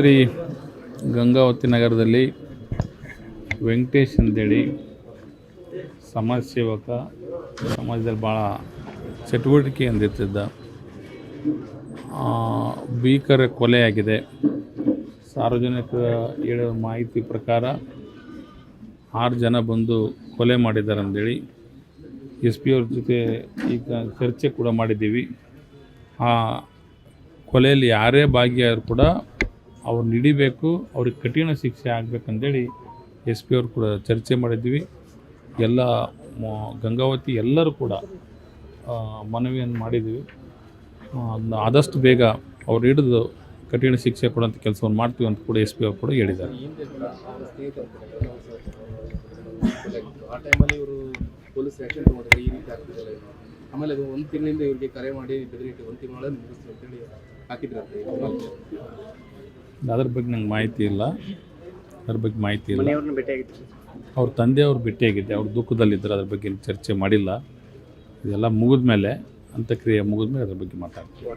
ಶ್ರೀ ಗಂಗಾವತಿ ನಗರದಲ್ಲಿ ವೆಂಕಟೇಶ್ ಅಂತೇಳಿ ಸಮಾಜ ಸೇವಕ, ಸಮಾಜದಲ್ಲಿ ಭಾಳ ಚಟುವಟಿಕೆ ಹೊಂದಿರ್ತಿದ್ದ. ಭೀಕರ ಕೊಲೆಯಾಗಿದೆ. ಸಾರ್ವಜನಿಕ ಹೇಳೋ ಮಾಹಿತಿ ಪ್ರಕಾರ 6 ಜನ ಬಂದು ಕೊಲೆ ಮಾಡಿದ್ದಾರೆ ಅಂದೇಳಿ SP ಅವ್ರ ಜೊತೆ ಈಗ ಚರ್ಚೆ ಕೂಡ ಮಾಡಿದ್ದೀವಿ. ಆ ಕೊಲೆಯಲ್ಲಿ ಯಾರೇ ಭಾಗಿಯಾದರೂ ಕೂಡ ಅವ್ರನ್ನ ಹಿಡಿಬೇಕು, ಅವ್ರಿಗೆ ಕಠಿಣ ಶಿಕ್ಷೆ ಆಗಬೇಕಂತೇಳಿ SP ಅವರು ಕೂಡ ಚರ್ಚೆ ಮಾಡಿದ್ವಿ. ಎಲ್ಲ ಗಂಗಾವತಿ ಎಲ್ಲರೂ ಕೂಡ ಮನವಿಯನ್ನು ಮಾಡಿದ್ದೀವಿ. ಅದನ್ನ ಆದಷ್ಟು ಬೇಗ ಅವ್ರು ಹಿಡಿದು ಕಠಿಣ ಶಿಕ್ಷೆ ಕೊಡೋಂಥ ಕೆಲಸವನ್ನು ಮಾಡ್ತೀವಿ ಅಂತ ಕೂಡ SP ಅವರು ಕೂಡ ಹೇಳಿದ್ದಾರೆ. ಆ ಟೈಮಲ್ಲಿ ಇವರು ಪೊಲೀಸ್ ಆ್ಯಕ್ಷನ್ ತಗೊಂಡ್ರೆ ಈ ರೀತಿ ಆಗ್ತಿದ್ದಾರೆ. ಆಮೇಲೆ ಅದು 1 ತಿಂಗಳಿಂದ ಇವರಿಗೆ ಕರೆ ಮಾಡಿ ಬೆದರಿಟ್ಟು 1 ತಿಂಗಳಲ್ಲಿ ಮುಗಿಸ್ತೀವಿ ಅಂತೇಳಿ ಹಾಕಿದ್ರಂತೆ. ಅದ್ರ ಬಗ್ಗೆ ನಂಗೆ ಮಾಹಿತಿ ಇಲ್ಲ. ಅವ್ರ ತಂದೆಯವ್ರು ಭೇಟಿಯಾಗಿದ್ದೆ. ಅವ್ರು ದುಃಖದಲ್ಲಿದ್ದರು. ಅದ್ರ ಬಗ್ಗೆ ಚರ್ಚೆ ಮಾಡಿಲ್ಲ. ಇದೆಲ್ಲ ಮುಗಿದ ಮೇಲೆ, ಅಂತ್ಯಕ್ರಿಯೆ ಮುಗಿದ ಮೇಲೆ ಅದ್ರ ಬಗ್ಗೆ ಮಾತಾಡ್ತೀವಿ.